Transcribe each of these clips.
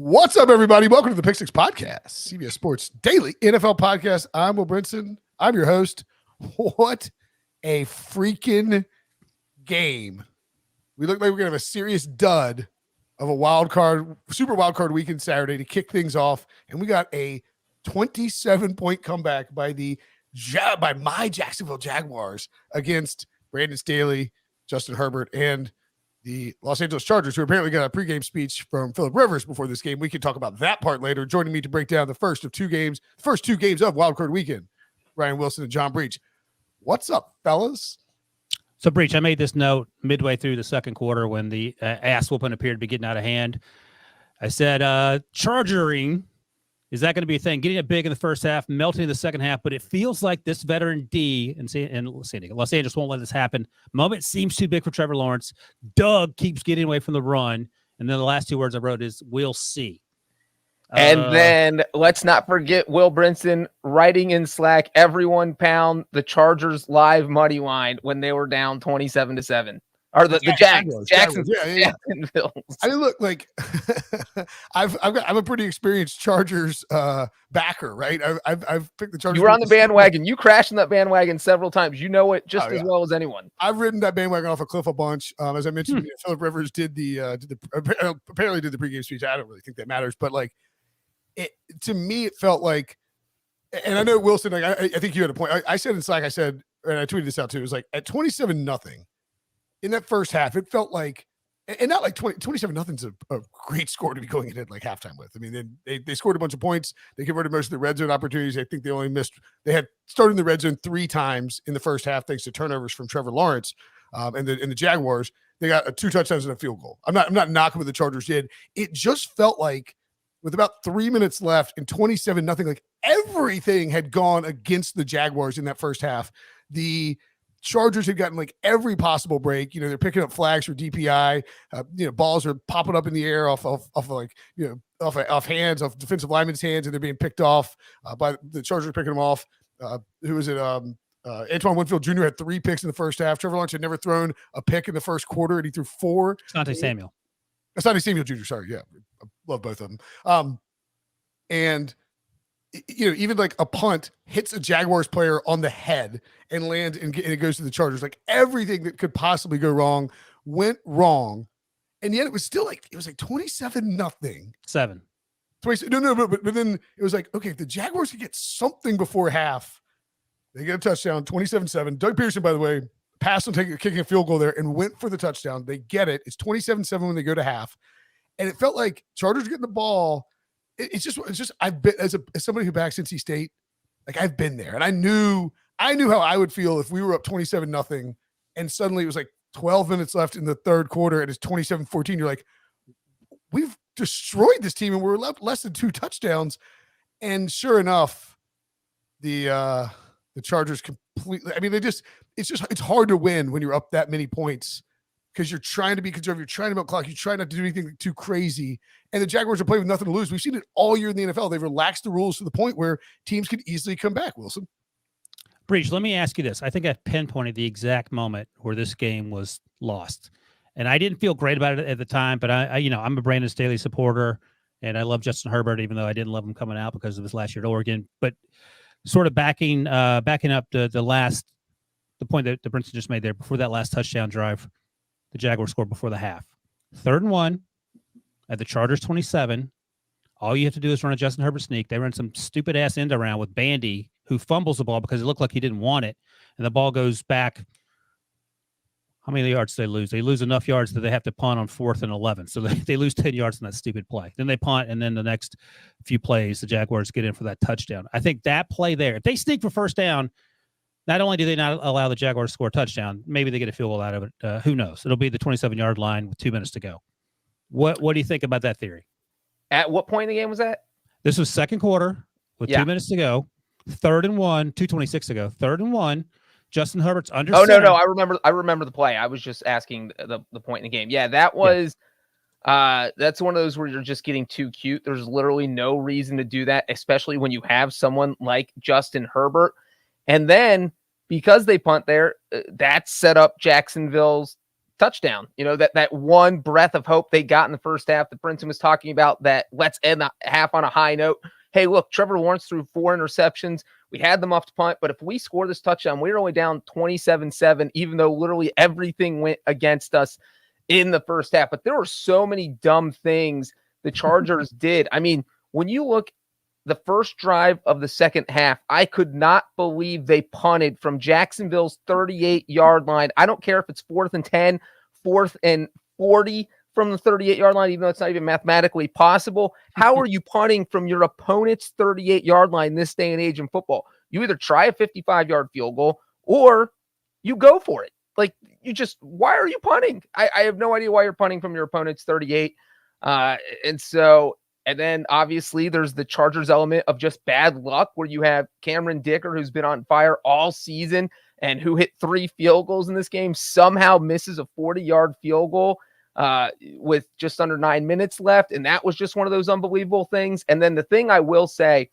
What's up, everybody? Welcome to the Pick Six Podcast, CBS Sports Daily NFL Podcast. I'm Will Brinson. I'm your host. What a freaking game. We look like we're going to have a serious dud of a super wild card weekend Saturday to kick things off. And we got a 27-point comeback by my Jacksonville Jaguars against Brandon Staley, Justin Herbert, and the Los Angeles Chargers, who apparently got a pregame speech from Phillip Rivers before this game. We can talk about that part later. Joining me to break down the first two games of wildcard weekend, Ryan Wilson and John Breech. What's up, fellas? So, Breech, I made this note midway through the second quarter when the ass whooping appeared to be getting out of hand. I said, chargering, is that going to be a thing? Getting it big in the first half, melting in the second half, but it feels like this veteran D in Los Angeles won't let this happen. Moment seems too big for Trevor Lawrence. Doug keeps getting away from the run. And then the last two words I wrote is, we'll see. And then let's not forget Will Brinson writing in Slack, everyone pound the Chargers live money line when they were down 27-7. Or the Jacksonville. I mean, look, like I'm a pretty experienced Chargers backer, right? I've picked the Chargers. You were on the bandwagon. You crashed in that bandwagon several times. You know it just as well as anyone. I've ridden that bandwagon off a cliff a bunch. As I mentioned, Phillip Rivers apparently did the pregame speech. I don't really think that matters, but like to me, it felt like, and I know Wilson. Like I think you had a point. I said in Slack, and I tweeted this out too. It was like at 27-0. In that first half, it felt like, and not like 27-0's a great score to be going in at like halftime with. I mean, they scored a bunch of points. They converted most of the red zone opportunities. I think they had started in the red zone 3 times in the first half, thanks to turnovers from Trevor Lawrence. And the Jaguars, they got 2 touchdowns and a field goal. I'm not knocking what the Chargers did. It just felt like with about 3 minutes left and 27-0, like everything had gone against the Jaguars in that first half. The Chargers had gotten like every possible break. They're picking up flags for DPI. Balls are popping up in the air off hands, off defensive linemen's hands, and they're being picked off by the Chargers picking them off. Who was it? Antoine Winfield Jr. had 3 picks in the first half. Trevor Lawrence had never thrown a pick in the first quarter, and he threw 4. Asante Samuel. Asante Samuel Jr. Sorry, yeah, I love both of them. And even like a punt hits a Jaguars player on the head and lands and it goes to the Chargers. Like everything that could possibly go wrong went wrong. And yet it was still like, 27-0. 7. But then it was like, okay, if the Jaguars could get something before half, they get a touchdown, 27-7. Doug Pearson, by the way, passed on kicking a field goal there and went for the touchdown. They get it. It's 27-7 when they go to half. And it felt like Chargers getting the ball. It's just I've been as somebody who backs NC State, like I've been there, and I knew how I would feel if we were up 27-0 and suddenly it was like 12 minutes left in the third quarter and it's 27-14. You're like, we've destroyed this team and we're left less than 2 touchdowns. And sure enough, the Chargers completely. I mean, it's hard to win when you're up that many points. Because you're trying to be conservative, you're trying to milk clock, you try not to do anything too crazy. And the Jaguars are playing with nothing to lose. We've seen it all year in the NFL. They've relaxed the rules to the point where teams can easily come back, Wilson. Breech, let me ask you this. I think I've pinpointed the exact moment where this game was lost. And I didn't feel great about it at the time, but I'm a Brandon Staley supporter, and I love Justin Herbert, even though I didn't love him coming out because of his last year at Oregon. But sort of backing up the point that Brinson just made there before that last touchdown drive, the Jaguars scored before the half. 3rd and 1 at the Chargers 27. All you have to do is run a Justin Herbert sneak. They run some stupid ass end around with Bandy, who fumbles the ball because it looked like he didn't want it, and the ball goes back. How many yards do they lose? They lose enough yards that they have to punt on 4th and 11. So they lose 10 yards in that stupid play. Then they punt, and then the next few plays, the Jaguars get in for that touchdown. I think that play there, if they sneak for first down, not only do they not allow the Jaguars to score a touchdown, maybe they get a field goal out of it. Who knows? It'll be the 27-yard line with 2 minutes to go. What do you think about that theory? At what point in the game was that? This was second quarter with 2 minutes to go. 3rd and 1, 2:26 to go. 3rd and 1. Justin Herbert's under. Oh, no. I remember the play. I was just asking the point in the game. Yeah, that was that's one of those where you're just getting too cute. There's literally no reason to do that, especially when you have someone like Justin Herbert. And then because they punt there, that set up Jacksonville's touchdown. You know, that one breath of hope they got in the first half that Brinson was talking about, that let's end the half on a high note. Hey, look, Trevor Lawrence threw 4 interceptions. We had them off to punt, but if we score this touchdown, we're only down 27-7, even though literally everything went against us in the first half. But there were so many dumb things the Chargers did. I mean, when you look the first drive of the second half, I could not believe they punted from Jacksonville's 38-yard line. I don't care if it's 4th and 10, 4th and 40 from the 38-yard line, even though it's not even mathematically possible. How are you punting from your opponent's 38-yard line this day and age in football? You either try a 55-yard field goal or you go for it. Like, why are you punting? I have no idea why you're punting from your opponent's 38. And then obviously there's the Chargers element of just bad luck, where you have Cameron Dicker, who's been on fire all season and who hit 3 field goals in this game, somehow misses a 40-yard field goal with just under 9 minutes left. And that was just one of those unbelievable things. And then the thing I will say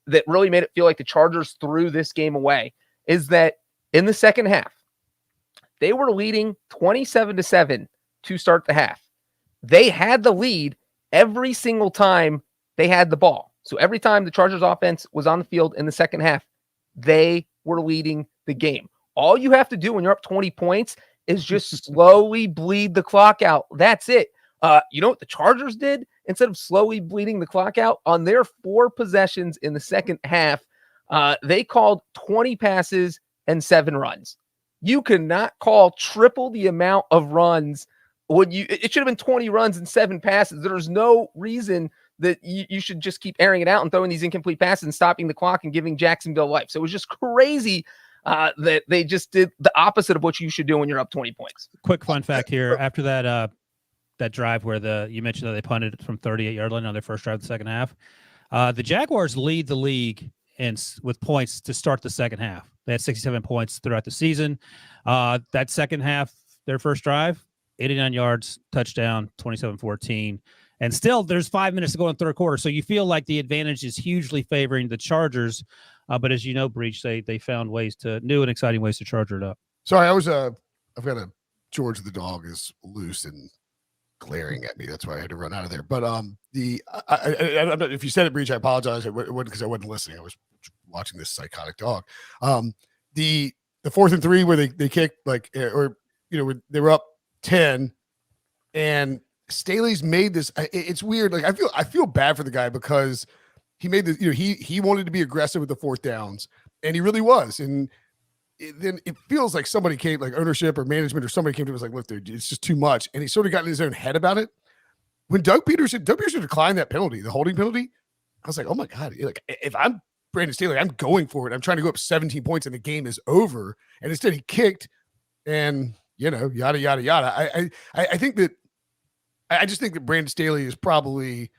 that really made it feel like the Chargers threw this game away is that in the second half, they were leading 27-7 to start the half. They had the lead every single time they had the ball. So every time the Chargers offense was on the field in the second half, they were leading the game. All you have to do when you're up 20 points is just slowly bleed the clock out. That's it. You know what the Chargers did? Instead of slowly bleeding the clock out, on their 4 possessions in the second half, they called 20 passes and 7 runs. You cannot call triple the amount of runs. It should have been 20 runs and 7 passes. There's no reason that you should just keep airing it out and throwing these incomplete passes and stopping the clock and giving Jacksonville life. So it was just crazy that they just did the opposite of what you should do when you're up 20 points. Quick fun fact here. After that drive where you mentioned that they punted from 38-yard line on their first drive of the second half, the Jaguars lead the league with points to start the second half. They had 67 points throughout the season. That second half, their first drive, 89 yards, touchdown, 27-14. And still, there's 5 minutes to go in the third quarter. So you feel like the advantage is hugely favoring the Chargers. But as you know, Breech, they found new and exciting ways to charge it up. Sorry, I've got George the dog is loose and glaring at me. That's why I had to run out of there. But if you said it, Breech, I apologize. It wasn't because I wasn't listening. I was watching this psychotic dog. The 4th and 3 where they kicked, they were up 10 and Staley's made this. It's weird. Like I feel bad for the guy because he made this, he wanted to be aggressive with the 4th downs and he really was. And then it feels like somebody came, like ownership or management or somebody came to him and was like, look, dude, it's just too much. And he sort of got in his own head about it. When Doug Peterson declined that penalty, the holding penalty, I was like, oh my God, like if I'm Brandon Staley, I'm going for it. I'm trying to go up 17 points and the game is over. And instead he kicked and, yada, yada, yada. I just think that Brandon Staley is probably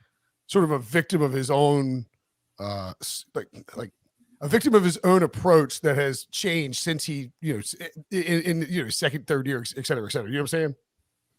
sort of a victim of his own, like a victim of his own approach that has changed since he, in second, third year, et cetera, et cetera. You know what I'm saying?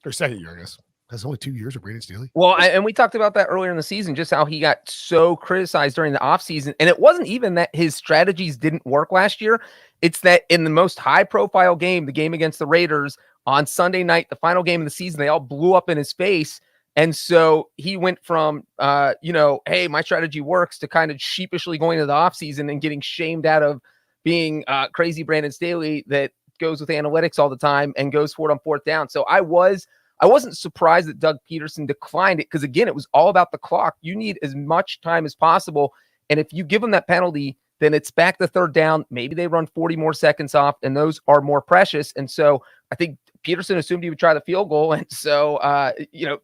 Or second year, I guess. That's only 2 years of Brandon Staley. Well, and we talked about that earlier in the season, just how he got so criticized during the offseason. And it wasn't even that his strategies didn't work last year. It's that in the most high-profile game, the game against the Raiders on Sunday night, the final game of the season, they all blew up in his face. And so he went from, hey, my strategy works, to kind of sheepishly going into the offseason and getting shamed out of being crazy Brandon Staley that goes with analytics all the time and goes for it on 4th down. So I wasn't surprised that Doug Peterson declined it because, again, it was all about the clock. You need as much time as possible. And if you give them that penalty, then it's back to 3rd down. Maybe they run 40 more seconds off, and those are more precious. And so I think Peterson assumed he would try the field goal. And so,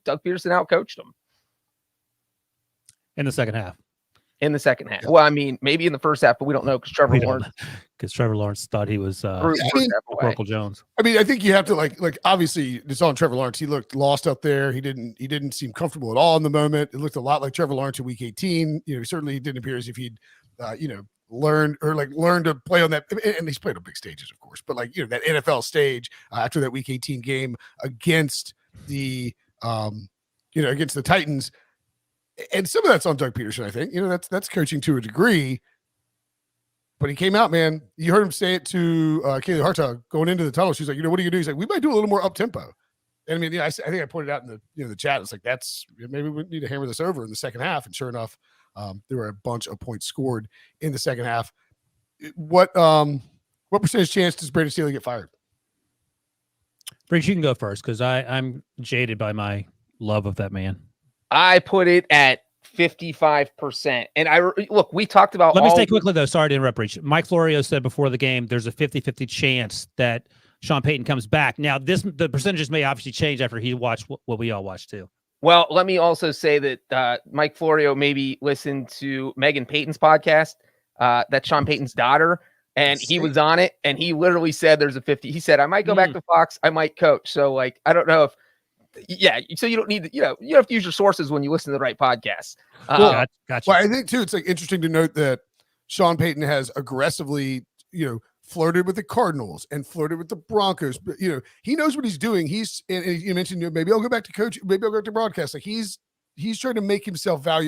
Doug Peterson outcoached him. In the second half. Yeah. Well, I mean, maybe in the first half, but we don't know because Trevor Lawrence thought he was Oracle Jones. I mean, I think you have to like obviously it's on Trevor Lawrence. He looked lost out there. He didn't seem comfortable at all in the moment. It looked a lot like Trevor Lawrence in week 18. Certainly he didn't appear as if he'd learned to play on that. And he's played on big stages, of course, but that NFL stage after that week 18 game against the against the Titans. And some of that's on Doug Peterson, I think. That's coaching to a degree. But he came out, man. You heard him say it to Kaylee Hartog going into the tunnel. She's like, what are you gonna do? He's like, we might do a little more up tempo. And I mean, I think I pointed out in the chat. It's like maybe we need to hammer this over in the second half. And sure enough, there were a bunch of points scored in the second half. What percentage chance does Brandon Staley get fired? Breech, you can go first because I'm jaded by my love of that man. I put it at 55%. And look, we talked about. Let me say quickly though. Sorry to interrupt, Breech. Mike Florio said before the game, there's a 50-50 chance that Sean Payton comes back. Now, the percentages may obviously change after he watched what we all watched too. Well, let me also say that Mike Florio maybe listened to Megan Payton's podcast. That's Sean Payton's daughter. And he was on it, and he literally said there's a 50. He said, I might go back to Fox. I might coach. So, like, I don't know so you don't need you have to use your sources when you listen to the right podcasts. Gotcha. Well, I think, too, it's like interesting to note that Sean Payton has aggressively, flirted with the Cardinals and flirted with the Broncos. But, he knows what he's doing. And you mentioned, maybe I'll go back to coach. Maybe I'll go back to broadcast. Like, he's trying to make himself But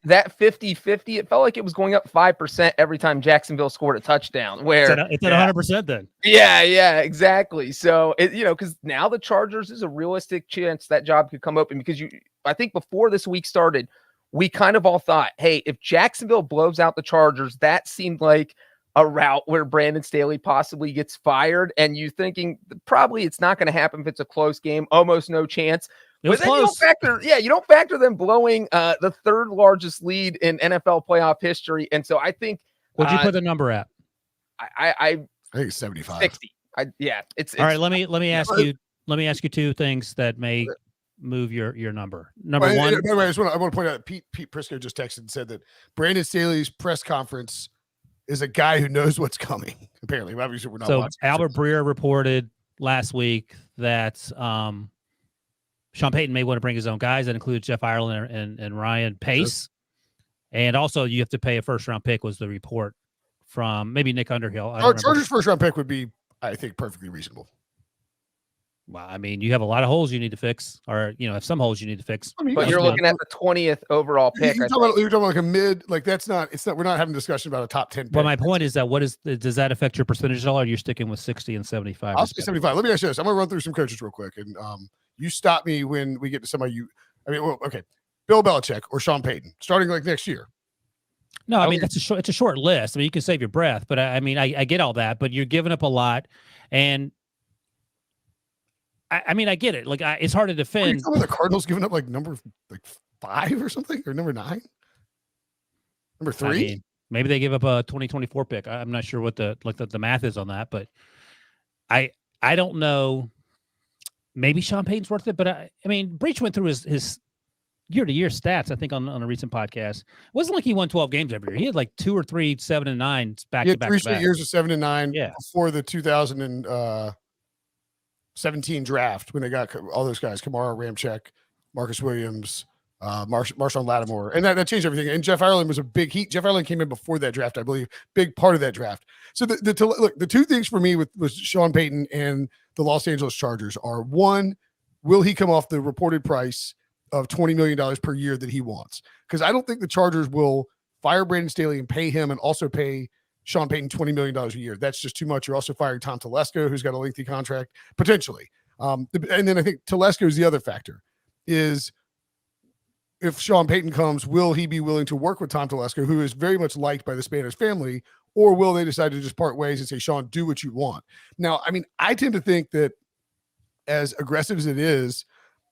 that 50-50, it felt like it was going up 5% every time Jacksonville scored a touchdown. Where it's at 100% then. Yeah, exactly. So because now the Chargers is a realistic chance that job could come open because I think before this week started, we kind of all thought, hey, if Jacksonville blows out the Chargers, that seemed like a route where Brandon Staley possibly gets fired, and you thinking probably it's not going to happen if it's a close game, almost no chance. But then you don't factor them blowing the third largest lead in NFL playoff history. And so I think what'd you put the number at? I think it's 75. 60. It's all right. Let me ask you two things that may move your number. Number one. By the way, I want to point out Pete Prisco just texted and said that Brandon Staley's press conference is a guy who knows what's coming. Apparently, obviously we're not. So Albert Breer reported last week that Sean Payton may want to bring his own guys. That includes Jeff Ireland and Ryan Pace. Sure. And also you have to pay a first-round pick was the report from maybe Nick Underhill. Our Chargers' first-round pick would be, I think, perfectly reasonable. Well, I mean, you have a lot of holes you need to fix, or have some holes you need to fix. I mean, but you're looking at the 20th overall pick. You're talking about like a mid, like that's not. It's not. We're not having a discussion about a top 10 pick. But my point is that does that affect your percentage at all? Or you're sticking with 60 and 75? I'll say 75. Let me ask you this. I'm gonna run through some coaches real quick, and you stop me when we get to somebody. Okay, Bill Belichick or Sean Payton, starting like next year. No, I mean it's a short list. I mean, you can save your breath, but I mean, I get all that, but you're giving up a lot, and I mean, I get it. Like, it's hard to defend. Some of the Cardinals giving up like number 5 or something, or number 9, number 3. I mean, maybe they give up a 2024 pick. I'm not sure what the math is on that, but I don't know. Maybe Sean Payton's worth it, but I mean, Breech went through his year-to-year stats. I think on a recent podcast, it wasn't like he won 12 games every year. He had like 2 or 3 7 and 9 back to back. 3 straight years of 7 and 9. Yeah. Before the 2017 draft, when they got all those guys, Kamara, Ramczyk, Marcus Williams, Marshawn Lattimore, and that changed everything. And Jeff Ireland was a big heat. Jeff Ireland came in before that draft, I believe, big part of that draft. So the two things for me with Sean Payton and the Los Angeles Chargers are: one, will he come off the reported price of $20 million per year that he wants? Because I don't think the Chargers will fire Brandon Staley and pay him and also pay Sean Payton $20 million a year. That's just too much. You're also firing Tom Telesco, who's got a lengthy contract, potentially. And then I think Telesco is the other factor, is if Sean Payton comes, will he be willing to work with Tom Telesco, who is very much liked by the Spanish family, or will they decide to just part ways and say, Sean, do what you want? Now, I mean, I tend to think that as aggressive as it is,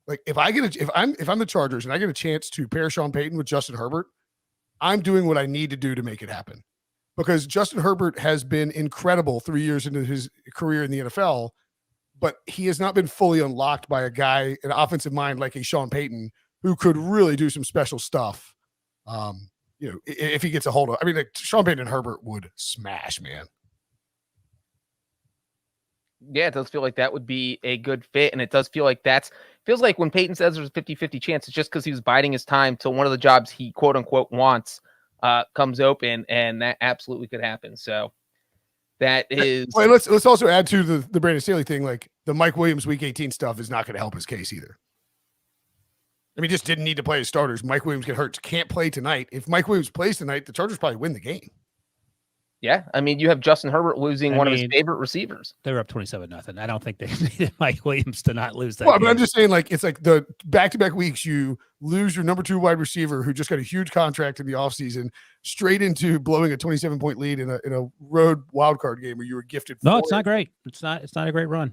like if I'm the Chargers and I get a chance to pair Sean Payton with Justin Herbert, I'm doing what I need to do to make it happen. Because Justin Herbert has been incredible 3 years into his career in the NFL, but he has not been fully unlocked by a guy, an offensive mind like a Sean Payton, who could really do some special stuff. If he gets a hold of, I mean, like Sean Payton and Herbert would smash, man. Yeah, it does feel like that would be a good fit. And it does feel like feels like when Payton says there's a 50-50 chance, it's just because he was biding his time till one of the jobs he quote unquote wants comes open, and that absolutely could happen. So that is. Well, let's also add to the Brandon Staley thing. Like the Mike Williams Week 18 stuff is not going to help his case either. I mean, just didn't need to play his starters. Mike Williams get hurt, can't play tonight. If Mike Williams plays tonight, the Chargers probably win the game. Yeah, I mean, you have Justin Herbert losing one of his favorite receivers. They were up 27-0. I don't think they needed Mike Williams to not lose that. Well, but I'm just saying, like, it's like the back-to-back weeks you lose your number 2 wide receiver who just got a huge contract in the offseason straight into blowing a 27-point lead in a road wild card game where you were gifted. No, it's not great. It's not a great run.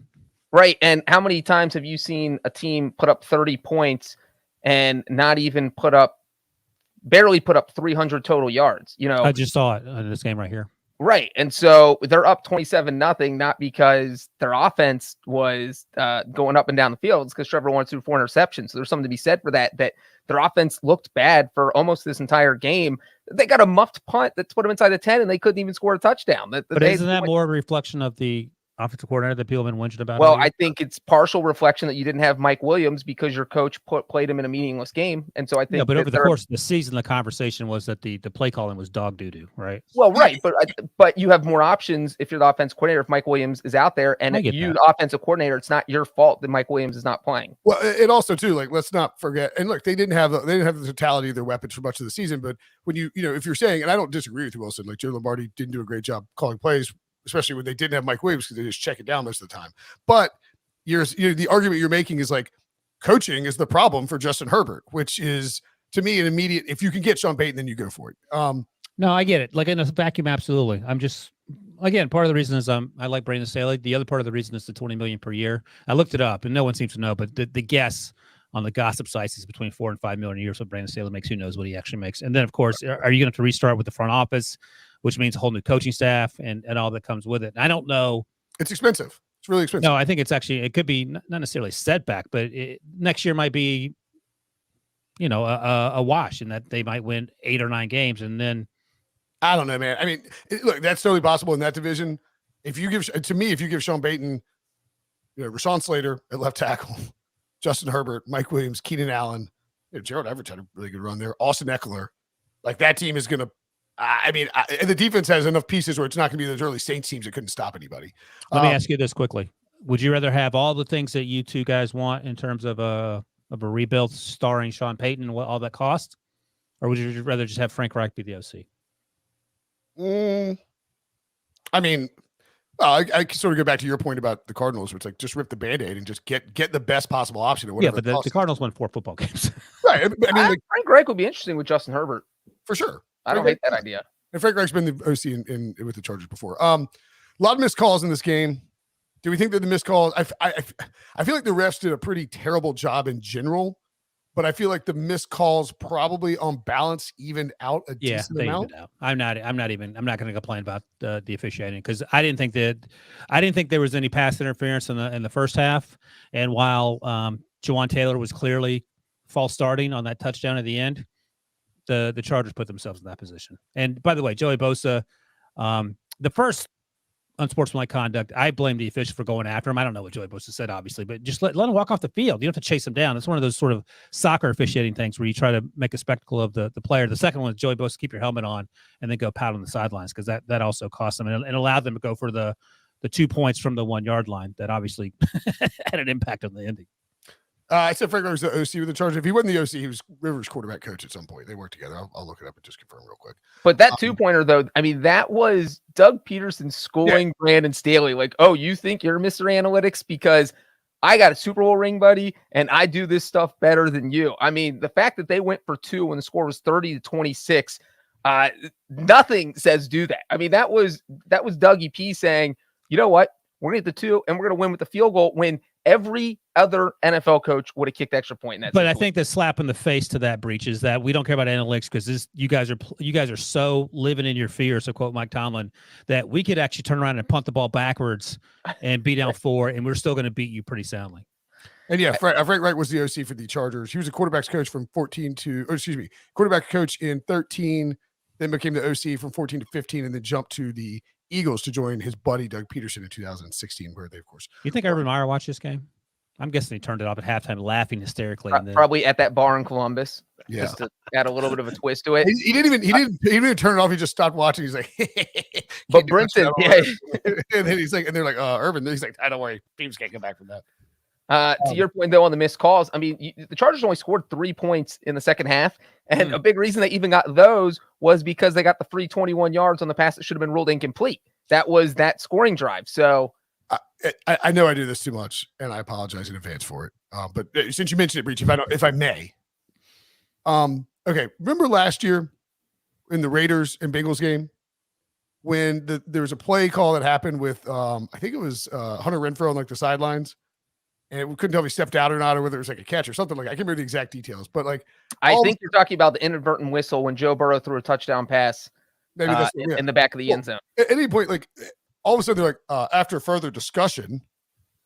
Right. And how many times have you seen a team put up 30 points and not even barely put up 300 total yards? You know, I just saw it in this game right here. Right. And so they're up 27-0, not because their offense was going up and down the field. It's because Trevor Lawrence threw 4 interceptions. So there's something to be said for that their offense looked bad for almost this entire game. They got a muffed punt that put them inside the 10 and they couldn't even score a touchdown. But isn't that more of a reflection of the offensive coordinator that people have been whinging about? Well, I think it's partial reflection that you didn't have Mike Williams because your coach played him in a meaningless game. And so I think but over the course of the season, the conversation was that the play calling was dog doo-doo, right? Well, right. But you have more options if you're the offensive coordinator, if Mike Williams is out there, and the offensive coordinator, it's not your fault that Mike Williams is not playing. Well, it also too, like, let's not forget, and look, they didn't have the totality of their weapons for much of the season, but when you know, if you're saying, and I don't disagree with you, Wilson, like Joe Lombardi didn't do a great job calling plays, especially when they didn't have Mike Williams because they just check it down most of the time. But the argument you're making is like coaching is the problem for Justin Herbert, which is to me an immediate. If you can get Sean Payton, then you go for it. No, I get it. Like in a vacuum, absolutely. I'm just again part of the reason is I like Brandon Staley. The other part of the reason is the $20 million per year. I looked it up, and no one seems to know. But the guess on the gossip sites is between $4 and $5 million a year. So Brandon Staley makes. Who knows what he actually makes? And then of course, are you going to have to restart with the front office? Which means a whole new coaching staff and all that comes with it. And I don't know. It's expensive. It's really expensive. No, I think it could be not necessarily a setback, but next year might be, a wash in that they might win 8 or 9 games. And then I don't know, man. I mean, look, that's totally possible in that division. If you give Sean Payton, Rashawn Slater at left tackle, Justin Herbert, Mike Williams, Keenan Allen, Gerald Everett had a really good run there. Austin Eckler, like that team is going to, and the defense has enough pieces where it's not going to be those early Saints teams that couldn't stop anybody. Let me ask you this quickly: would you rather have all the things that you two guys want in terms of a rebuild starring Sean Payton and what all that cost, or would you rather just have Frank Reich be the OC? I mean, I sort of go back to your point about the Cardinals, where it's like just rip the Band-Aid and just get the best possible option. Or whatever. Yeah, but the Cardinals won 4 football games. Right. I mean, Frank Reich would be interesting with Justin Herbert for sure. I don't hate that idea. And Frank Reich's been the OC in with the Chargers before. A lot of missed calls in this game. Do we think that the missed calls? I feel like the refs did a pretty terrible job in general, but I feel like the missed calls probably on balance evened out a decent amount. Evened out. I'm not going to complain about the officiating because I didn't think there was any pass interference in the first half. And while Jawan Taylor was clearly false starting on that touchdown at the end, the Chargers put themselves in that position. And by the way, Joey Bosa, the first unsportsmanlike conduct, I blame the official for going after him. I don't know what Joey Bosa said, obviously, but just let him walk off the field. You don't have to chase him down. It's one of those sort of soccer officiating things where you try to make a spectacle of the player. The second one is Joey Bosa, keep your helmet on and then go pout on the sidelines because that also cost them and allowed them to go for the 2 points from the 1 yard line that obviously had an impact on the ending. I said Frank Reich was the OC with the Chargers. If he wasn't the OC, he was Rivers' quarterback coach at some point. They worked together. I'll look it up and just confirm real quick. But that 2-pointer, though, I mean, that was Doug Peterson schooling Brandon Staley. Like, oh, you think you're Mr. Analytics because I got a Super Bowl ring, buddy, and I do this stuff better than you. I mean, the fact that they went for 2 when the score was 30-26, nothing says do that. I mean, that was Dougie P saying, you know what? We're going to get the 2, and we're going to win with the field goal when every other NFL coach would have kicked extra point in that. But situation. I think the slap in the face to that breach is that we don't care about analytics because you guys are so living in your fears, to quote Mike Tomlin, that we could actually turn around and punt the ball backwards and be down 4, and we're still going to beat you pretty soundly. And yeah, Frank Reich was the OC for the Chargers. He was a quarterback's coach from quarterback coach in 13, then became the OC from 14 to 15, and then jumped to the Eagles to join his buddy Doug Peterson in 2016, where they, of course. You think Urban Meyer watched this game? I'm guessing he turned it off at halftime, laughing hysterically. And then... Probably at that bar in Columbus, just to add a little bit of a twist to it. He didn't even turn it off. He just stopped watching. He's like, but Brinson, and then he's like, and they're like, Urban. He's like, I don't worry, teams can't come back from that. To your point, though, on the missed calls, I mean, the Chargers only scored 3 points in the second half, and a big reason they even got those was because they got the free 21 yards on the pass that should have been ruled incomplete. That was that scoring drive. So I know I do this too much, and I apologize in advance for it. But since you mentioned it, Breech, if I may, okay, remember last year in the Raiders and Bengals game when there was a play call that happened with I think it was Hunter Renfrow on like the sidelines, and we couldn't tell if he stepped out or not, or whether it was like a catch or something like. I can't remember the exact details, but like I think you're talking about the inadvertent whistle when Joe Burrow threw a touchdown pass maybe that's in the back of the end zone. At any point, like all of a sudden they're like, after further discussion,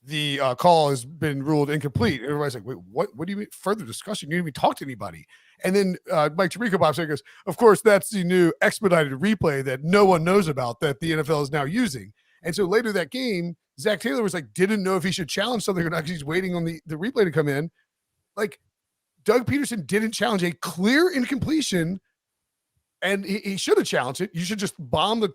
the call has been ruled incomplete. Everybody's like, wait, what do you mean further discussion? You didn't even talk to anybody. And then Mike Tirico pops in goes, of course, that's the new expedited replay that no one knows about that the NFL is now using. And so later that game, Zach Taylor was like, didn't know if he should challenge something or not because he's waiting on the replay to come in. Like Doug Peterson didn't challenge a clear incompletion, and he should have challenged it. You should just bomb the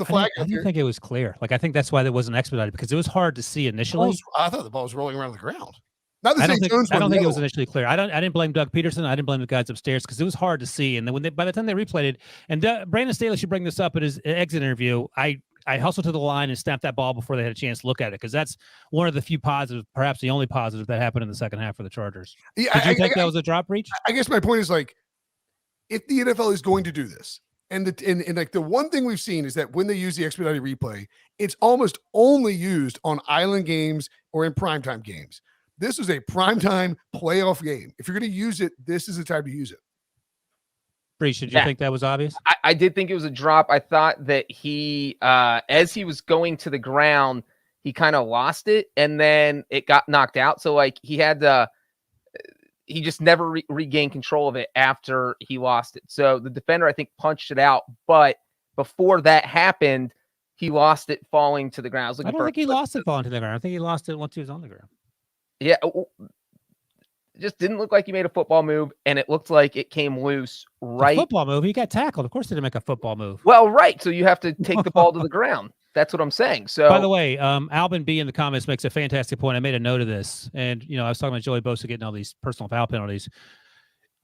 flag. I didn't think it was clear. Like I think that's why it wasn't expedited because it was hard to see initially. I thought the ball was rolling around the ground. Not the I don't same. think, I don't think it was initially clear. I didn't blame Doug Peterson. I didn't blame the guys upstairs because it was hard to see. And then by the time they replayed it, and Brandon Staley should bring this up at his exit interview. I hustled to the line and snapped that ball before they had a chance to look at it because that's one of the few positives, perhaps the only positive that happened in the second half for the Chargers. Yeah, Did you think that was a drop Breech? I guess my point is like, if the NFL is going to do this, and like the one thing we've seen is that when they use the expedited replay, it's almost only used on island games or in primetime games. This is a primetime playoff game. If you're going to use it, this is the time to use it. Breech, did you think that was obvious? I did think it was a drop. I thought that he, as he was going to the ground, he kind of lost it, and then it got knocked out. So like he had to, he just never regained control of it after he lost it. So the defender, I think, punched it out, but before that happened, he lost it falling to the ground. I don't think he lost it falling to the ground. I think he lost it once he was on the ground. Yeah. It just didn't look like he made a football move, and it looked like it came loose right. A football move. He got tackled. Of course, he didn't make a football move. Well, right. So you have to take the ball to the ground. That's what I'm saying. So, by the way, Albin B in the comments makes a fantastic point. I made a note of this, and I was talking about Joey Bosa getting all these personal foul penalties.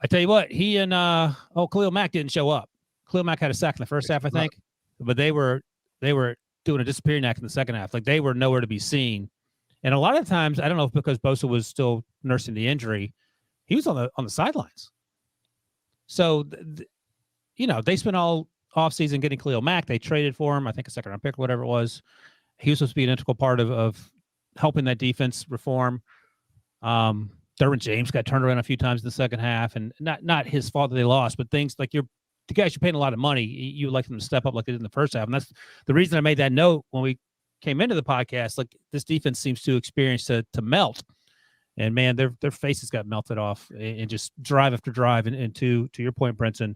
I tell you what, he and Khalil Mack didn't show up. Khalil Mack had a sack in the first half, I think, but they were doing a disappearing act in the second half. Like they were nowhere to be seen. And a lot of times, I don't know if because Bosa was still nursing the injury, he was on the sidelines. So, they spent all offseason getting Khalil Mack. They traded for him, I think a second-round pick or whatever it was. He was supposed to be an integral part of helping that defense reform. Derwin James got turned around a few times in the second half, and not his fault that they lost, but things like the guys you're paying a lot of money, you would like them to step up like they did in the first half. And that's the reason I made that note when we came into the podcast. Like this defense seems too experienced to melt, and man, their faces got melted off and just drive after drive. And to your point, Brinson,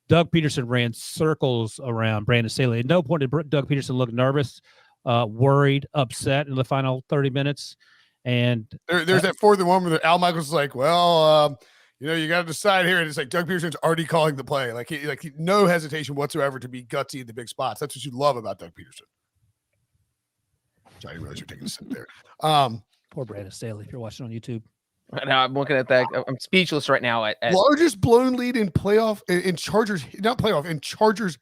Doug Peterson ran circles around Brandon Staley. At no point did Doug Peterson look nervous, worried, upset in the final 30 minutes. And there's that fourth and one where Al Michaels is like, well, you got to decide here. And it's like Doug Peterson's already calling the play. Like he no hesitation whatsoever to be gutsy in the big spots. That's what you love about Doug Peterson. Sorry, I realize you're taking a sip there. Poor Brandon Staley, if you're watching on YouTube. Now I'm looking at that. I'm speechless right now. At largest blown lead in playoff in Chargers, not playoff, in Chargers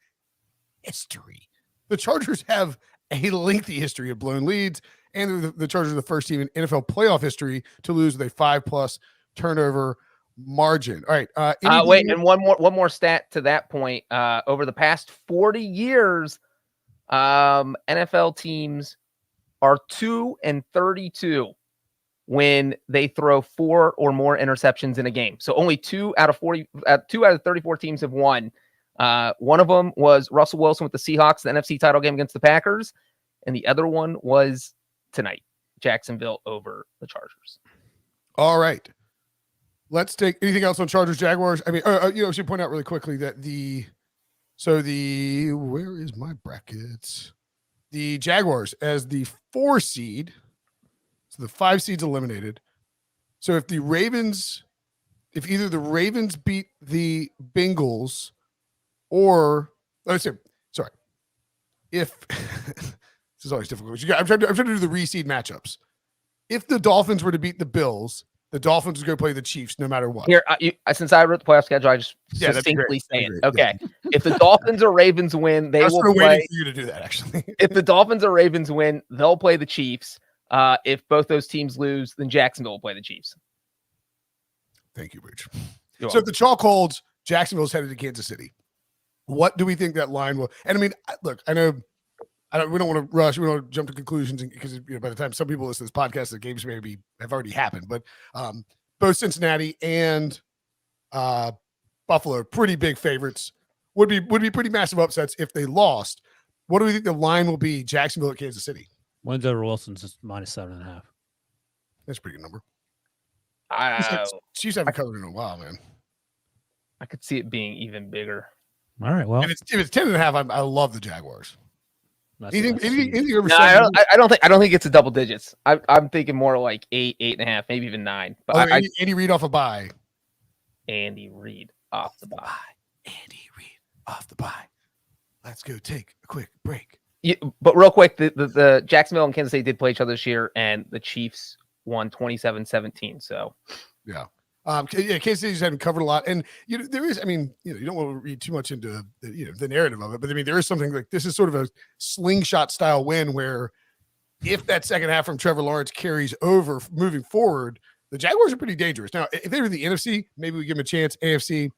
history. The Chargers have a lengthy history of blown leads, and the Chargers are the first team in NFL playoff history to lose with a 5+ turnover margin. All right. Wait, and one more stat to that point. Over the past 40 years, NFL teams are 2-32 when they throw 4 or more interceptions in a game. So only 2 out of 34 teams have won. One of them was Russell Wilson with the Seahawks, the NFC title game against the Packers, and the other one was tonight, Jacksonville over the Chargers. All right. Let's take anything else on Chargers Jaguars. I mean, I should point out really quickly that where is my brackets? The Jaguars as the 4 seed. So the 5 seeds eliminated. So if either the Ravens beat the Bengals if this is always difficult. I'm trying to do the reseed matchups. if the Dolphins were to beat the Bills, the Dolphins would go play the Chiefs no matter what. Here, since I wrote the playoff schedule, I just that'd be succinctly say it. great. Okay, if the Dolphins or Ravens win, they will play. Waiting for you to do that, actually. If the Dolphins or Ravens win, they'll play the Chiefs. If both those teams lose, then Jacksonville will play the Chiefs. Thank you, Breech. You're So if the chalk holds, Jacksonville's headed to Kansas City. What do we think that line will? And I mean, look, I know we don't want to rush. We don't want to jump to conclusions because by the time some people listen to this podcast, the games maybe have already happened. But both Cincinnati and Buffalo are pretty big favorites. Would be pretty massive upsets if they lost. What do we think the line will be? Jacksonville at Kansas City. Wins over Wilson's is -7.5. That's a pretty good number. Chiefs haven't covered in a while, man. I could see it being even bigger. All right. Well, If it's 10.5, I love the Jaguars. Anything over No, I don't think it's a double digits. I'm thinking more like 8, 8.5, maybe even 9. But Andy Reid off a bye. Andy Reid off the bye. Andy Reid off the bye. Let's go take a quick break. Yeah, but real quick, the Jacksonville and Kansas City did play each other this year, and the Chiefs won 27-17. So yeah. Kansas City's hadn't covered a lot, and there is. I mean, you don't want to read too much into the narrative of it, but I mean, there is something like this is sort of a slingshot style win where if that second half from Trevor Lawrence carries over moving forward, the Jaguars are pretty dangerous. Now, if they were in the NFC, maybe we give them a chance. AFC,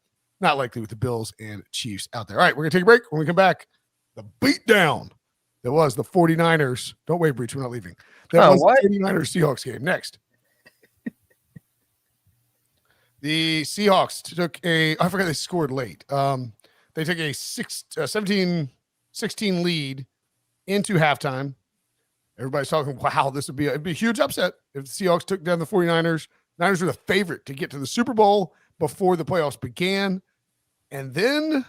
not likely with the Bills and Chiefs out there. All right, we're gonna take a break. When we come back, the beatdown that was the 49ers. Don't wait, Breech. We're not leaving. That was the 49ers Seahawks game. Next. The Seahawks took I forgot they scored late. They took a 17-16 lead into halftime. Everybody's talking, wow, it'd be a huge upset if the Seahawks took down the 49ers. Niners were the favorite to get to the Super Bowl before the playoffs began. And then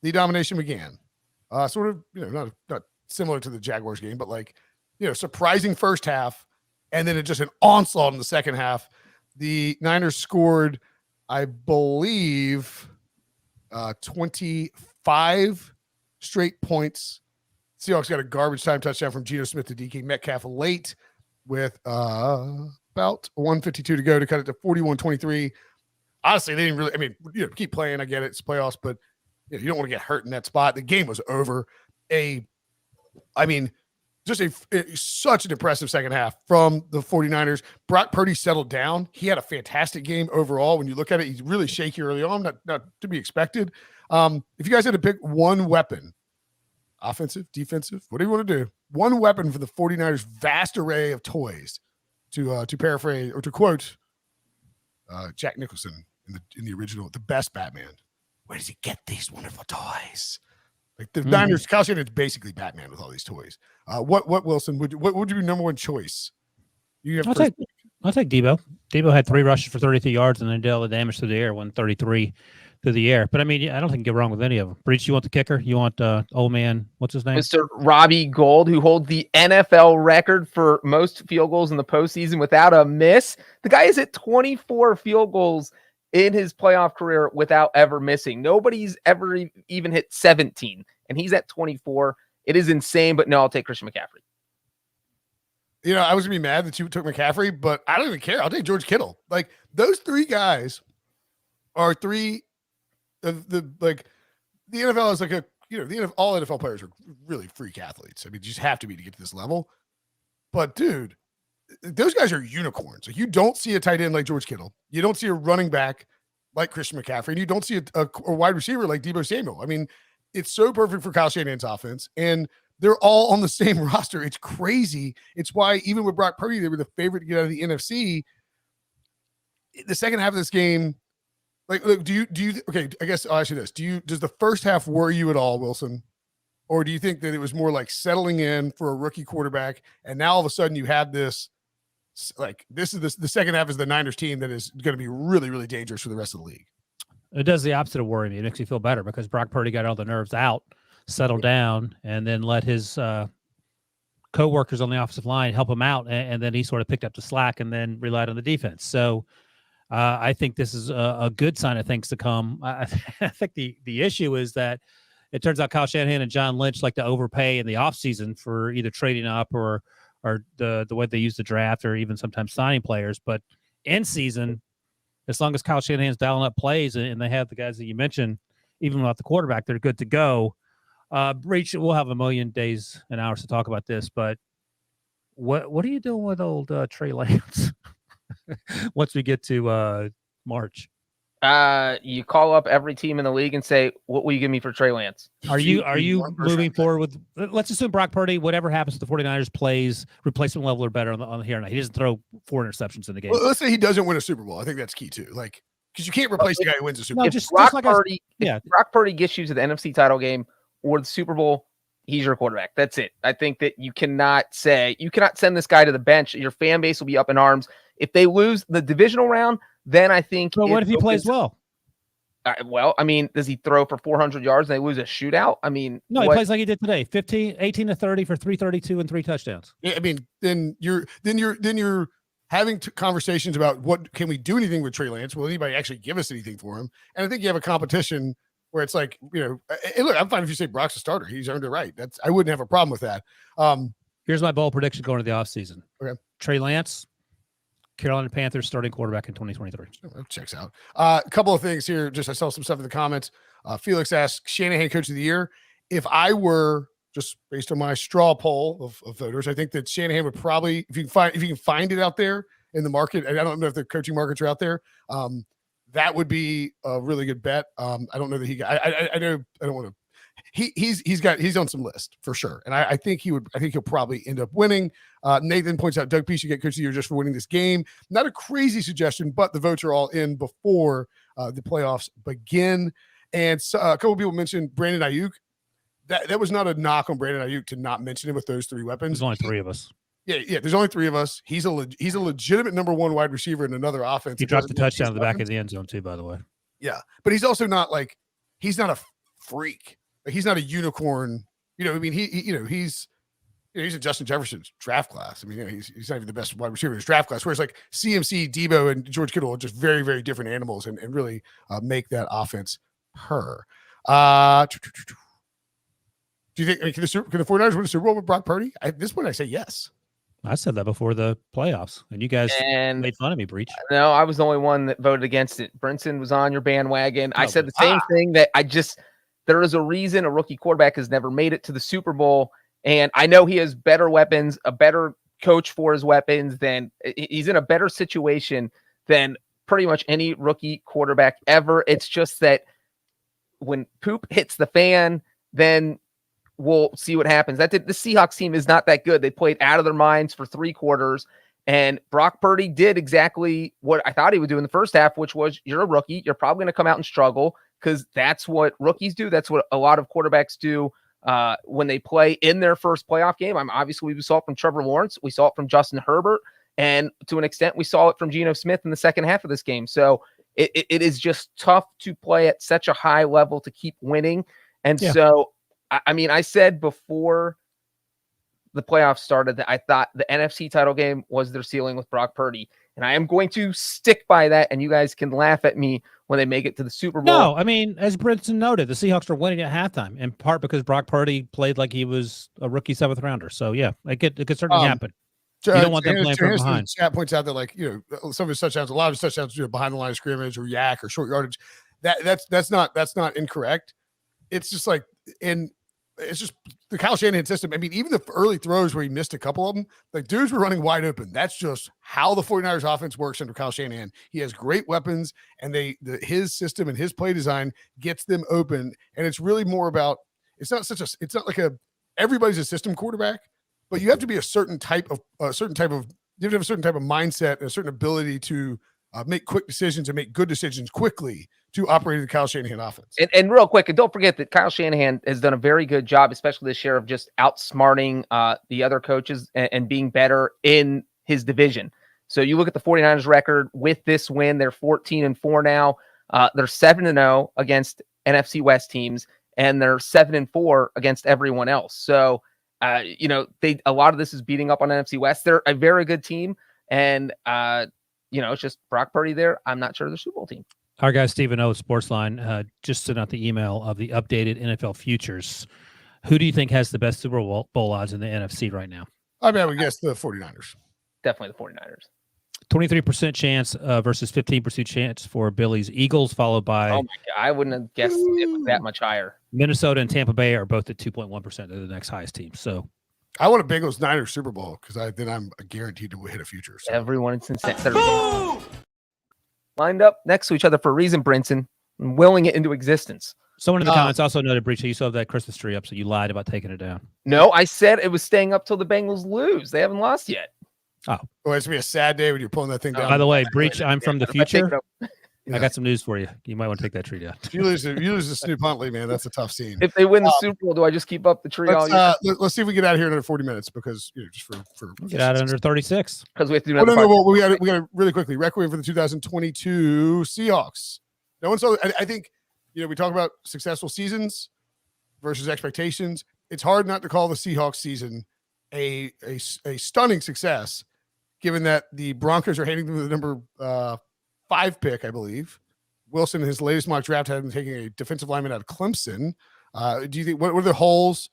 the domination began. Sort of, not similar to the Jaguars game, but surprising first half. And then just an onslaught in the second half. The Niners scored, I believe, 25 straight points. Seahawks got a garbage time touchdown from Geno Smith to DK Metcalf late with about 152 to go to cut it to 41-23. Honestly, they didn't really, I mean, keep playing. I get it. It's playoffs, but you don't want to get hurt in that spot. The game was over. Just such an impressive second half from the 49ers. Brock Purdy settled down. He had a fantastic game overall. When you look at it, he's really shaky early on, not to be expected. If you guys had to pick one weapon, offensive, defensive, whatever you want to do, one weapon for the 49ers' vast array of toys, to paraphrase or to quote Jack Nicholson in the original, the best Batman. Where does he get these wonderful toys? Like the Niners, Kyle Shanahan's basically Batman with all these toys. What Wilson what would be your number one choice? I'll take Debo. Debo had 3 rushes for 33 yards and then did all the damage through the air, 133 through the air. But I mean, I don't think you get wrong with any of them. Breech, you want the kicker? You want old man? What's his name? Mr. Robbie Gould, who holds the NFL record for most field goals in the postseason without a miss. The guy is at 24 field goals in his playoff career without ever missing. Nobody's ever even hit 17, and he's at 24. It is insane, but no, I'll take Christian McCaffrey. I was gonna be mad that you took McCaffrey, but I don't even care. I'll take George Kittle. Like those 3 guys are 3 of the NFL is all NFL players are really freak athletes. I mean, you just have to be to get to this level. But dude, those guys are unicorns. Like you don't see a tight end like George Kittle. You don't see a running back like Christian McCaffrey. And you don't see a wide receiver like Deebo Samuel. I mean, it's so perfect for Kyle Shanahan's offense. And they're all on the same roster. It's crazy. It's why even with Brock Purdy, they were the favorite to get out of the NFC. The second half of this game, do you okay, I guess I'll ask you this. Does the first half worry you at all, Wilson? Or do you think that it was more like settling in for a rookie quarterback and now all of a sudden you have this, this is the second half is the Niners team that is going to be really, really dangerous for the rest of the league? It does the opposite of worry me. It makes me feel better because Brock Purdy got all the nerves out, settled down, and then let his co-workers on the offensive line help him out, and then he sort of picked up the slack and then relied on the defense. So I think this is a good sign of things to come. I think the issue is that it turns out Kyle Shanahan and John Lynch like to overpay in the offseason for either trading up or or the way they use the draft, or even sometimes signing players. But in season, as long as Kyle Shanahan's dialing up plays and they have the guys that you mentioned, even without the quarterback, they're good to go. Breech, we'll have a million days and hours to talk about this, but what are you doing with old Trey Lance once we get to March? You call up every team in the league and say, "What will you give me for Trey Lance?" Are you moving forward with? Let's assume Brock Purdy, whatever happens to the 49ers, plays replacement level or better on here and now. He doesn't throw 4 interceptions in the game. Well, let's say he doesn't win a Super Bowl. I think that's key too. Like, because you can't replace the guy who wins a Super Bowl. If Brock Purdy gets you to the NFC title game or the Super Bowl, he's your quarterback. That's it. I think that you cannot send this guy to the bench. Your fan base will be up in arms. If they lose the divisional round, then I think. But what if he plays well? Well, I mean, does he throw for 400 yards and they lose a shootout? I mean, no, he plays like he did today. 18 to 30 for 332 and 3 touchdowns. Yeah, I mean, then you're having conversations about what can we do anything with Trey Lance? Will anybody actually give us anything for him? And I think you have a competition where it's like, and look, I'm fine if you say Brock's a starter. He's earned it right. I wouldn't have a problem with that. Here's my bold prediction going to the offseason. Okay. Trey Lance, Carolina Panthers starting quarterback in 2023. That checks out. A couple of things here. I saw some stuff in the comments. Felix asked, Shanahan coach of the year. If I were, just based on my straw poll of voters, I think that Shanahan would probably, if you can find it out there in the market, and I don't know if the coaching markets are out there, that would be a really good bet. I don't know that I know I don't want to. He's on some list for sure, and I think he'll probably end up winning. Nathan points out Doug Pease should get coach of the year just for winning this game. Not a crazy suggestion, but the votes are all in before the playoffs begin. And so, a couple of people mentioned Brandon Ayuk. That was not a knock on Brandon Ayuk to not mention him with those 3 weapons. There's only 3 of us. Yeah. There's only 3 of us. He's a legitimate number 1 wide receiver in another offense. He dropped the touchdown in the back of the end zone too, by the way. Yeah, but he's also not like he's not a freak. Like, he's not a unicorn. I mean, he's in Justin Jefferson's draft class. I mean, he's not even the best wide receiver in his draft class. Whereas like CMC, Debo, and George Kittle are just very, very different animals and really make that offense purr. Do you think can the 49ers win a Super Bowl with Brock Purdy? At this point, I say yes. I said that before the playoffs, and you guys made fun of me, Breech. No, I was the only one that voted against it. Brinson was on your bandwagon. I said the same thing, that there is a reason a rookie quarterback has never made it to the Super Bowl. And I know he has better weapons, a better coach for his weapons, he's in a better situation than pretty much any rookie quarterback ever. It's just that when poop hits the fan, then we'll see what happens. The Seahawks team is not that good. They played out of their minds for 3 quarters. And Brock Purdy did exactly what I thought he would do in the first half, which was, you're a rookie. You're probably going to come out and struggle, because that's what rookies do. That's what a lot of quarterbacks do when they play in their first playoff game. Obviously, we saw it from Trevor Lawrence. We saw it from Justin Herbert. And to an extent, we saw it from Geno Smith in the second half of this game. So it is just tough to play at such a high level to keep winning. And so, I mean, I said before the playoffs started that I thought the NFC title game was their ceiling with Brock Purdy. And I am going to stick by that. And you guys can laugh at me when they make it to the Super Bowl. No, I mean, as Brinson noted, the Seahawks are winning at halftime, in part because Brock Purdy played like he was a rookie 7th rounder. So, yeah, it could certainly happen. You don't want them playing from behind. Chat points out that, like, some of his touchdowns, a lot of his touchdowns, behind the line of scrimmage or yak or short yardage. That's not incorrect. It's just like, it's just the Kyle Shanahan system. I mean, even the early throws where he missed a couple of them, like, dudes were running wide open. That's just how the 49ers offense works under Kyle Shanahan. He has great weapons, and his system and his play design gets them open. And it's really more about, it's not like everybody's a system quarterback, but you have to be you have to have a certain type of mindset and a certain ability to make quick decisions and make good decisions quickly to operate the Kyle Shanahan offense. And real quick, and don't forget that Kyle Shanahan has done a very good job, especially this year, of just outsmarting the other coaches and being better in his division. So you look at the 49ers record with this win, they're 14-4 now. They're 7-0 against NFC West teams, and they're 7-4 against everyone else. So, a lot of this is beating up on NFC West. They're a very good team. And, it's just Brock Purdy there. I'm not sure the Super Bowl team. Our guy, Stephen O. Sportsline, just sent out the email of the updated NFL futures. Who do you think has the best Super Bowl odds in the NFC right now? I mean, I would guess the 49ers. Definitely the 49ers. 23% chance versus 15% chance for Billy's Eagles, followed by Oh my God, I wouldn't have guessed it was that much higher. Minnesota and Tampa Bay are both at 2.1%. They're the next highest team. So I want a Bengals Niners Super Bowl because then I'm guaranteed to hit a future. So. Everyone in Cincinnati lined up next to each other for a reason, Brinson, and willing it into existence. someone in the comments also noted, Breech, you still have that Christmas tree up, so you lied about taking it down. No, I said it was staying up till the Bengals lose. They haven't lost yet. Oh, it's going to be a sad day when you're pulling that thing down. By the way, Breech, I'm from the future. Yeah. I got some news for you. You might want to take that tree down. If you lose to Snoop Huntley, man, that's a tough scene. If they win the Super Bowl, do I just keep up the tree all year? Let's see if we get out of here in under 40 minutes because just for Get out under 36 because we have to do another. We got to really quickly requiem for the 2022 Seahawks. No one saw. I think we talk about successful seasons versus expectations. It's hard not to call the Seahawks season a stunning success, given that the Broncos are handing them the number 5 pick, I believe. Wilson, in his latest mock draft, had him taking a defensive lineman out of Clemson. Do you think what are the holes?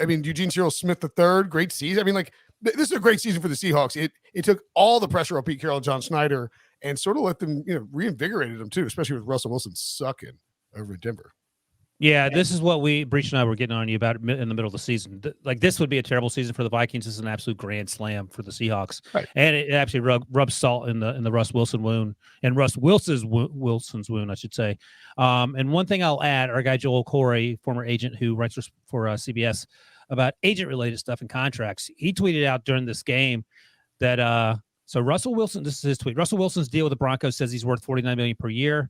I mean, Eugene Cyril Smith III, great season. I mean, this is a great season for the Seahawks. It took all the pressure on Pete Carroll and John Snyder and sort of let them, reinvigorated them too, especially with Russell Wilson sucking over in Denver. Yeah, this is what Breech and I were getting on you about in the middle of the season. This would be a terrible season for the Vikings. This is an absolute grand slam for the Seahawks, right. And it actually rubs salt in the Russ Wilson wound and Russ Wilson's wound, I should say. And one thing I'll add, our guy Joel Corey, former agent who writes for CBS about agent-related stuff and contracts, he tweeted out during this game that so Russell Wilson, this is his tweet. Russell Wilson's deal with the Broncos says he's worth $49 million per year.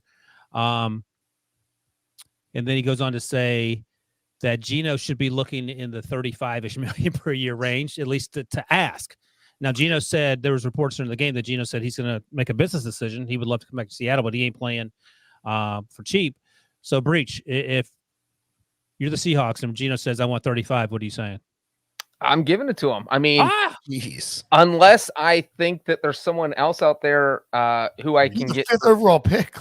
And then he goes on to say that Geno should be looking in the 35-ish million per year range, at least to ask. Now, Geno said there was reports during the game that Geno said he's going to make a business decision. He would love to come back to Seattle, but he ain't playing for cheap. So, Breech, if you're the Seahawks and Geno says, I want 35, what are you saying? I'm giving it to him. I mean, jeez. Unless I think that there's someone else out there who I can get 5th overall pick.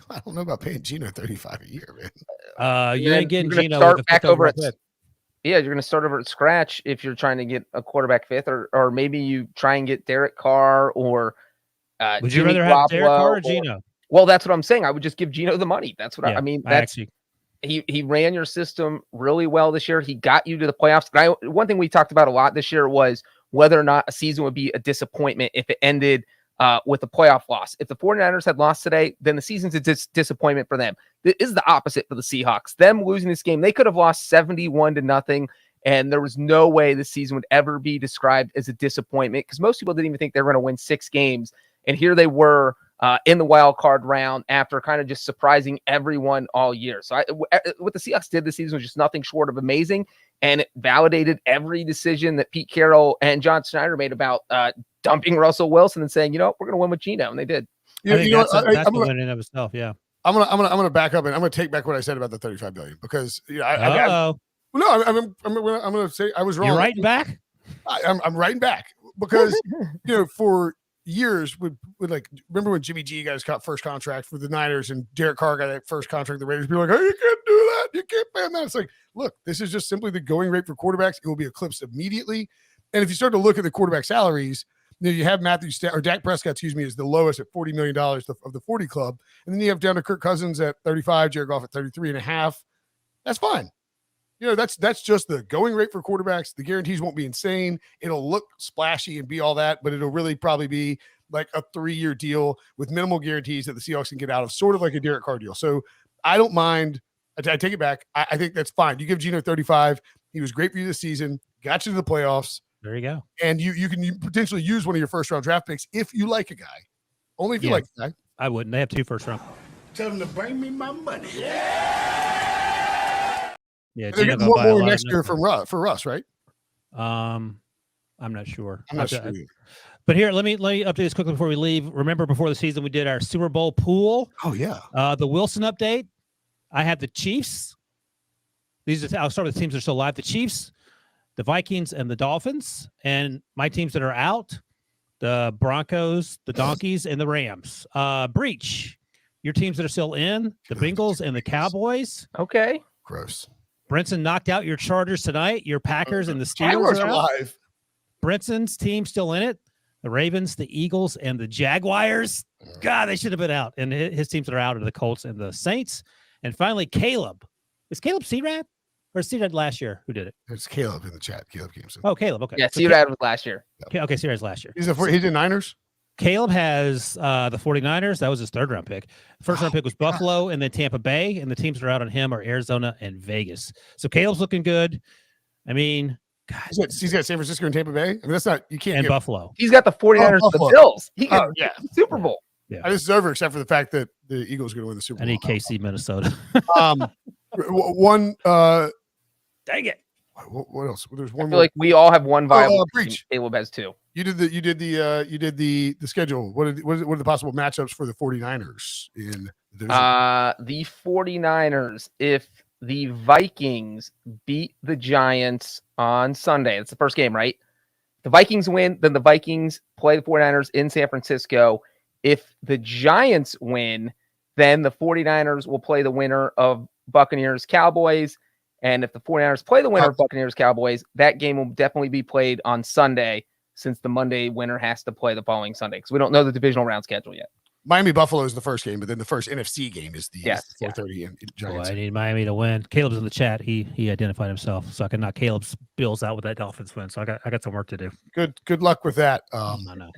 I don't know about paying Geno 35 a year, man. You ain't getting Geno start back over at you're going to start over at scratch if you're trying to get a quarterback 5th, or maybe you try and get Derek Carr or would you rather have Derek Carr or Geno? Well, that's what I'm saying. I would just give Geno the money. That's what I mean. He ran your system really well this year. He got you to the playoffs. One thing we talked about a lot this year was whether or not a season would be a disappointment if it ended with a playoff loss. If the 49ers had lost today, then the season's a disappointment for them. This is the opposite for the Seahawks. Them losing this game, they could have lost 71-0, and there was no way this season would ever be described as a disappointment because most people didn't even think they were going to win 6 games. And here they were in the wild card round after kind of just surprising everyone all year. So what the Seahawks did this season was just nothing short of amazing, and it validated every decision that Pete Carroll and John Snyder made about dumping Russell Wilson and saying, we're going to win with Geno, and they did. That's the win in of itself. Yeah, I'm gonna back up and I'm gonna take back what I said about the 35 billion because I'm gonna say I was wrong. You're writing back. I'm writing back because for years would remember when Jimmy G got his first contract for the Niners and Derek Carr got that first contract, the Raiders be like, hey, you can't do that, you can't pay him that. It's like, look, this is just simply the going rate for quarterbacks. It will be eclipsed immediately. And if you start to look at the quarterback salaries, you have Dak Prescott, is the lowest at $40 million of the 40 club. And then you have down to Kirk Cousins at 35, Jared Goff at 33.5. That's fine. That's just the going rate for quarterbacks. The guarantees won't be insane. It'll look splashy and be all that, but it'll really probably be like a 3-year deal with minimal guarantees that the Seahawks can get out of, sort of like a Derek Carr deal. So I don't mind. I take it back. I think that's fine. You give Geno 35. He was great for you this season. Got you to the playoffs. There you go. And you can potentially use one of your first-round draft picks if you like a guy. Only if you like a guy. I wouldn't. They have 2 first-round. Tell them to bring me my money. Yeah, they're getting more next year for Russ, right? I'm not sure. I'm not sure. But here, let me update this quickly before we leave. Remember, before the season, we did our Super Bowl pool. Oh yeah. The Wilson update. I have the Chiefs. I'll start with the teams that are still alive. The Chiefs, the Vikings, and the Dolphins. And my teams that are out: the Broncos, the Donkeys, and the Rams. Breech. Your teams that are still in: the Bengals and the Cowboys. Okay. Gross. Brinson knocked out your Chargers tonight. Your Packers and the Steelers Jaguars are alive. Brinson's team still in it. The Ravens, the Eagles, and the Jaguars. God, they should have been out. And his teams that are out are the Colts and the Saints. And finally, Caleb. Is Caleb C-Rad? Or C-Rad last year? Who did it? It's Caleb in the chat. Caleb Gameson. Oh, Caleb. Okay. Yeah, So C-Rad was last year. Okay, C-Rad's last year. He's in Niners. Caleb has the 49ers. That was his third round pick. First round pick was Buffalo and then Tampa Bay. And the teams that are out on him are Arizona and Vegas. So Caleb's looking good. I mean, God. He's got San Francisco and Tampa Bay. I mean, that's not, you can't And get, Buffalo. He's got the 49ers and the Buffalo. Bills. He got yeah. the Super Bowl. Yeah. This is over except for the fact that the Eagles are going to win the Super I Bowl. need KC, Minnesota. One, Dang it. what else? There's I one feel more. like we all have one viable. Breech. Caleb has two. You did the schedule. What are the possible matchups for the 49ers in the division? The 49ers, if the Vikings beat the Giants on Sunday, it's the first game, right? The Vikings win, then the Vikings play the 49ers in San Francisco. If the Giants win, then the 49ers will play the winner of Buccaneers Cowboys. And if the 49ers play the winner of Buccaneers Cowboys, that game will definitely be played on Sunday, since the Monday winner has to play the following Sunday, because we don't know the divisional round schedule yet. Miami Buffalo is the first game, but then the first NFC game is the Yes, 4:30 in Giants. I need Miami to win. Caleb's in the chat. He identified himself, so I can knock Caleb's Bills out with that Dolphins win. So I got some work to do. Good luck with that. I know.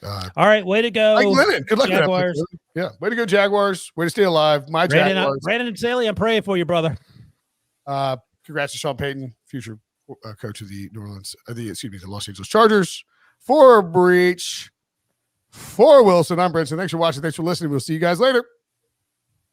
All right, way to go, Mike Lennon. Good luck Jaguars. with that. Yeah, way to go, Jaguars. Way to stay alive. My Jaguars. Brandon and Staley, I'm praying for you, brother. Congrats to Sean Payton, future coach of the the Los Angeles Chargers. For Breech, for Wilson, I'm Brinson. Thanks for watching. Thanks for listening. We'll see you guys later.